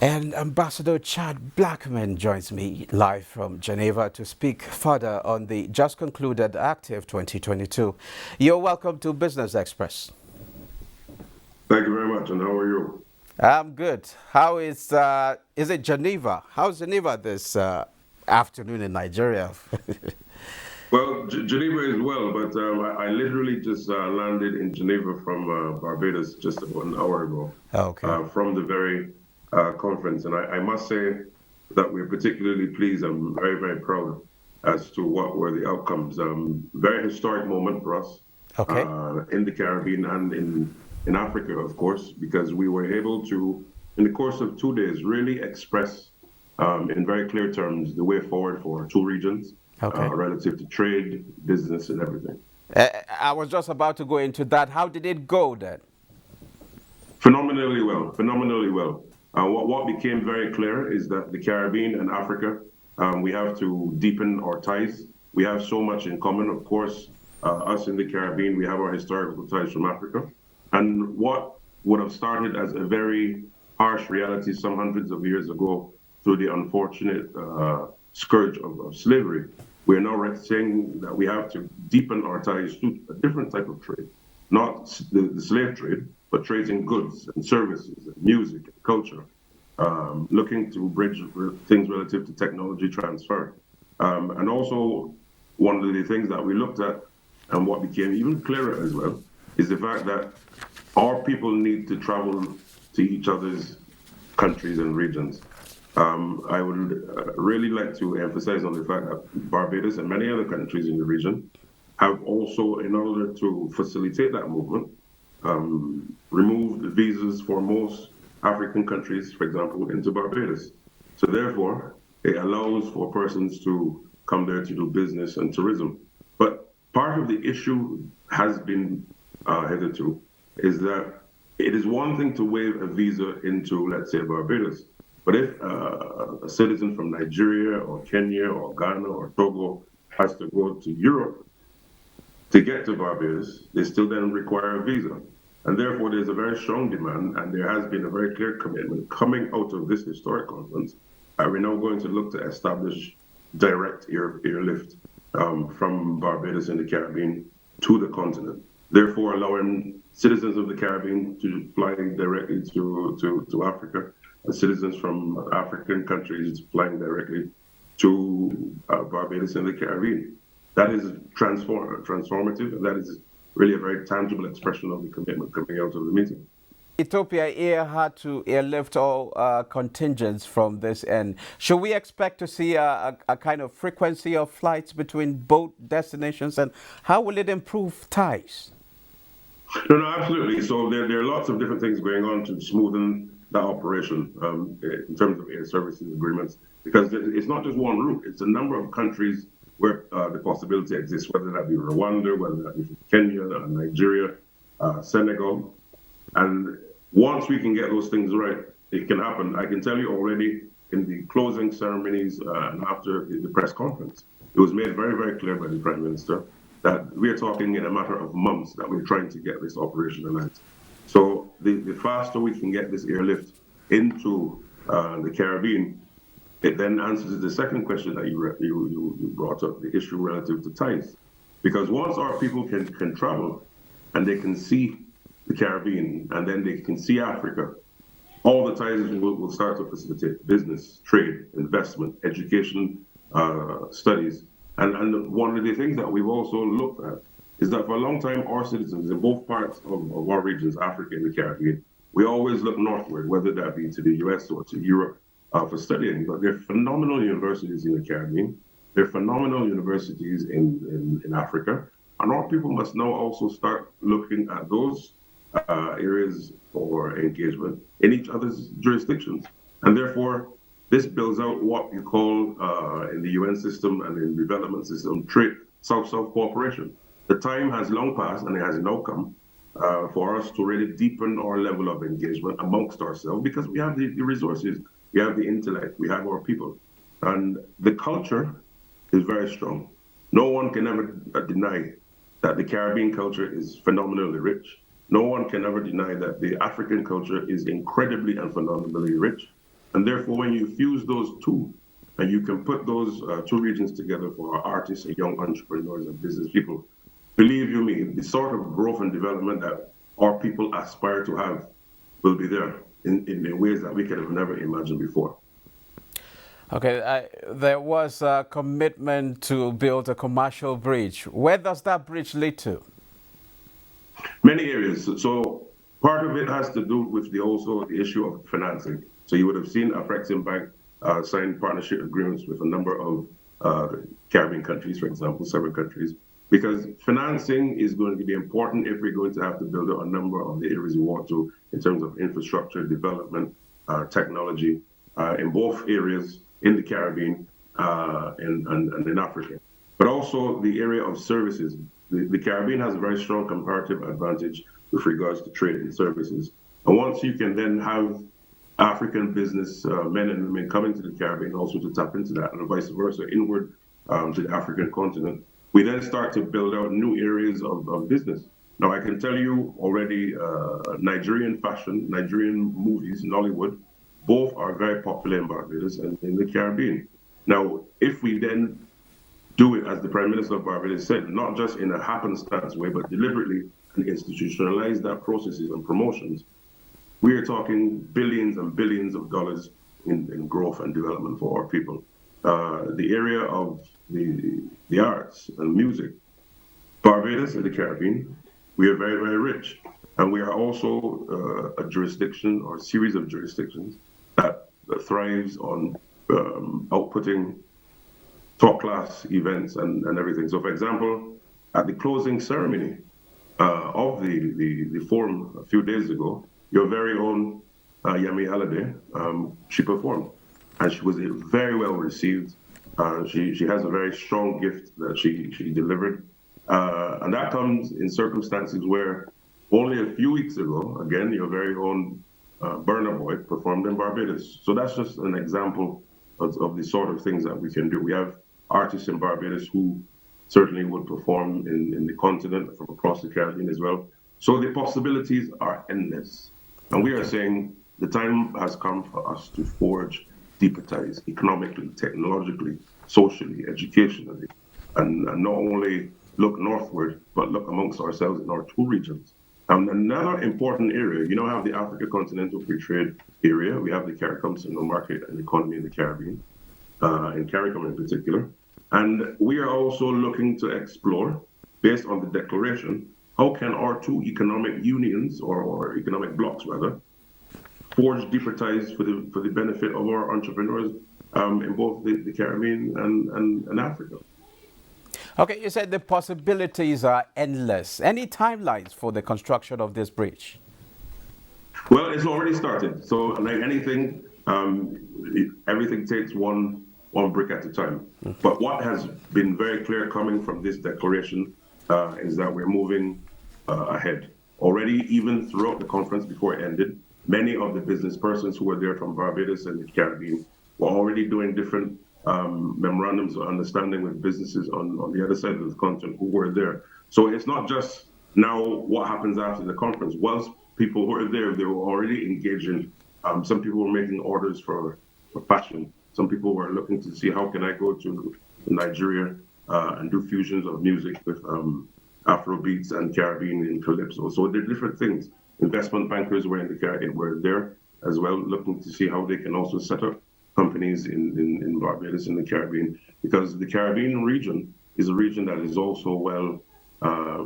And Ambassador Chad Blacman joins me live from Geneva to speak further on the just concluded ACTIF 2022. You're welcome to Business Express. Thank you very much, and how are you? I'm good. How is it Geneva? How's Geneva this afternoon in Nigeria? Well, Geneva is well, but I literally just landed in Geneva from Barbados just about an hour ago Okay. from the very conference. And I must say that we're particularly pleased. I'm very, very proud as to what were the outcomes. Very historic moment for us Okay. in the Caribbean and in Africa, of course, because we were able to, in the course of 2 days, really express in very clear terms the way forward for our two regions Okay. relative to trade, business, and everything. I was just about to go into that. How did it go then? Phenomenally well, phenomenally well. What became very clear is that the Caribbean and Africa, we have to deepen our ties. We have so much in common, of course. Us in the Caribbean, we have our historical ties from Africa. And what would have started as a very harsh reality some hundreds of years ago through the unfortunate scourge of slavery, we are now saying that we have to deepen our ties to a different type of trade, not the slave trade, but trades in goods and services, and music and culture, looking to bridge things relative to technology transfer. And also, one of the things that we looked at and what became even clearer as well is the fact that our people need to travel to each other's countries and regions. I would really like to emphasize on the fact that Barbados and many other countries in the region have also, in order to facilitate that movement, removed the visas for most African countries, for example, into Barbados. So therefore, it allows for persons to come there to do business and tourism. But part of the issue has been hitherto is that it is one thing to waive a visa into, let's say, Barbados. But if a citizen from Nigeria or Kenya or Ghana or Togo has to go to Europe to get to Barbados, they still then require a visa. And therefore, there's a very strong demand, and there has been a very clear commitment coming out of this historic conference. We're now going to look to establish direct airlift from Barbados in the Caribbean to the continent, therefore allowing citizens of the Caribbean to fly directly to Africa, and citizens from African countries flying directly to Barbados in the Caribbean. That is transformative, and that is really a very tangible expression of the commitment coming out of the meeting. Ethiopia Air had to airlift all contingents from this end. Should we expect to see a kind of frequency of flights between both destinations, and how will it improve ties? No, absolutely. So there are lots of different things going on to smoothen that operation in terms of air services agreements, because it's not just one route, it's a number of countries where the possibility exists, whether that be Rwanda, whether that be Kenya, Nigeria, Senegal. And once we can get those things right, it can happen. I can tell you already in the closing ceremonies and after the press conference, it was made very, very clear by the Prime Minister that we are talking in a matter of months that we're trying to get this operationalized. So the faster we can get this airlift into the Caribbean, it then answers the second question that you brought up, the issue relative to ties. Because once our people can travel and they can see the Caribbean and then they can see Africa, all the ties will start to facilitate business, trade, investment, education, studies. And one of the things that we've also looked at is that for a long time, our citizens in both parts of our regions, Africa and the Caribbean, we always look northward, whether that be to the US or to Europe for studying. But there are phenomenal universities in the Caribbean. There are phenomenal universities in Africa. And our people must now also start looking at those areas for engagement in each other's jurisdictions. And therefore, this builds out what you call in the UN system and in the development system, trade, South-South cooperation. The time has long passed and it has now come for us to really deepen our level of engagement amongst ourselves because we have the resources, we have the intellect, we have our people. And the culture is very strong. No one can ever deny that the Caribbean culture is phenomenally rich. No one can ever deny that the African culture is incredibly and phenomenally rich. And therefore, when you fuse those two, and you can put those two regions together for our artists and young entrepreneurs and business people, believe you me, the sort of growth and development that our people aspire to have will be there in ways that we could have never imagined before. Okay, there was a commitment to build a commercial bridge. Where does that bridge lead to? Many areas. So part of it has to do with also the issue of financing. So you would have seen Afrexim Bank sign partnership agreements with a number of Caribbean countries, for example, several countries, because financing is going to be important if we're going to have to build out a number of the areas we want to in terms of infrastructure, development, technology, in both areas in the Caribbean and in Africa. But also the area of services. The Caribbean has a very strong comparative advantage with regards to trade and services. And once you can then have African business men and women coming to the Caribbean also to tap into that, and vice versa, inward to the African continent, we then start to build out new areas of business. Now, I can tell you already, Nigerian fashion, Nigerian movies, Nollywood, both are very popular in Barbados and in the Caribbean. Now, if we then do it, as the Prime Minister of Barbados said, not just in a happenstance way, but deliberately and institutionalize that processes and promotions, we are talking billions and billions of dollars in growth and development for our people. The area of the arts and music, Barbados and the Caribbean, we are very, very rich. And we are also a jurisdiction or a series of jurisdictions that thrives on outputting top-class events and everything. So, for example, at the closing ceremony of the forum a few days ago, your very own Yemi Alade, she performed, and she was very well received. She has a very strong gift that she delivered, and that comes in circumstances where only a few weeks ago, again, your very own Burna Boy performed in Barbados. So that's just an example of the sort of things that we can do. We have artists in Barbados who certainly would perform in the continent from across the Caribbean as well. So the possibilities are endless. And we are saying the time has come for us to forge deeper ties economically, technologically, socially, educationally, and not only look northward, but look amongst ourselves in our two regions. Another important area, you know, have the Africa Continental Free Trade Area. We have the CARICOM Single Market and Economy in the Caribbean, in CARICOM in particular. And we are also looking to explore, based on the declaration, how can our two economic unions, or economic blocs rather, forge deeper ties for the benefit of our entrepreneurs in both the Caribbean and Africa. Okay, you said the possibilities are endless. Any timelines for the construction of this bridge? Well, it's already started. So, like anything, everything takes one brick at a time. But what has been very clear coming from this declaration is that we're moving ahead. Already, even throughout the conference before it ended, many of the business persons who were there from Barbados and the Caribbean were already doing different memorandums of understanding with businesses on the other side of the continent who were there. So it's not just now what happens after the conference. Once people were there, they were already engaging. Some people were making orders for fashion. Some people were looking to see how can I go to Nigeria and do fusions of music with Afro beats and Caribbean and calypso. So they're different things. Investment bankers were were there as well, looking to see how they can also set up companies in Barbados and the Caribbean, because the Caribbean region is a region that is also well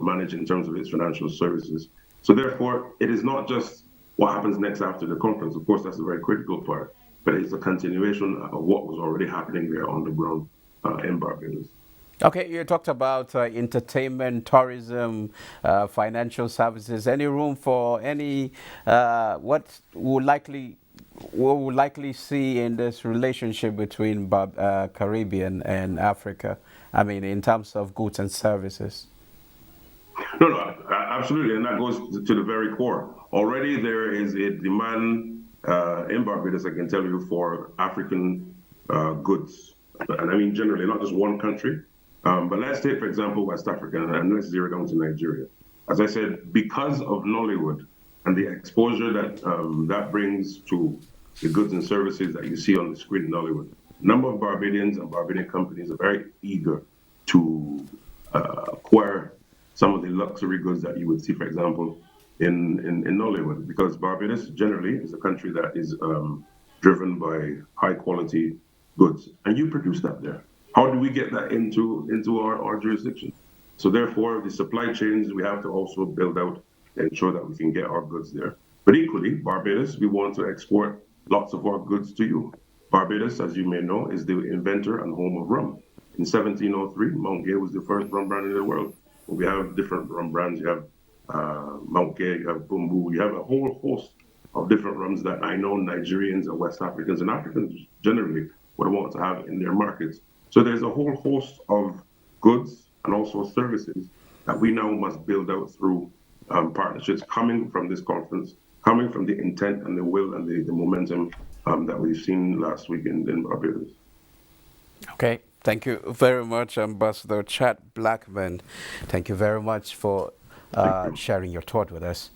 managed in terms of its financial services. So therefore, it is not just what happens next after the conference. Of course, that's a very critical part, but it's a continuation of what was already happening there on the ground in Barbados. Okay, you talked about entertainment, tourism, financial services. Any room for any what we'll likely see in this relationship between Caribbean and Africa? I mean, in terms of goods and services. No, absolutely, and that goes to the very core. Already there is a demand in Barbados, I can tell you, for African goods, and I mean generally, not just one country. But let's take, for example, West Africa, and let's zero down to Nigeria. As I said, because of Nollywood and the exposure that that brings to the goods and services that you see on the screen in Hollywood. A number of Barbadians and Barbadian companies are very eager to acquire some of the luxury goods that you would see, for example, in Nollywood, because Barbados generally is a country that is driven by high quality goods, and you produce that there. How do we get that into our jurisdiction? So therefore, the supply chains we have to also build out and ensure that we can get our goods there. But equally, Barbados, we want to export lots of our goods to you. Barbados, as you may know, is the inventor and home of rum. In 1703, Mount Gay was the first rum brand in the world. We have different rum brands. You have Mount Gay, you have Bumbu, you have a whole host of different rums that I know Nigerians and West Africans and Africans generally would want to have in their markets. So there's a whole host of goods and also services that we now must build out through partnerships coming from this conference, coming from the intent and the will and the momentum that we've seen last week in Barbados. Okay. Thank you very much, Ambassador Chad Blacman. Thank you very much for sharing your thought with us.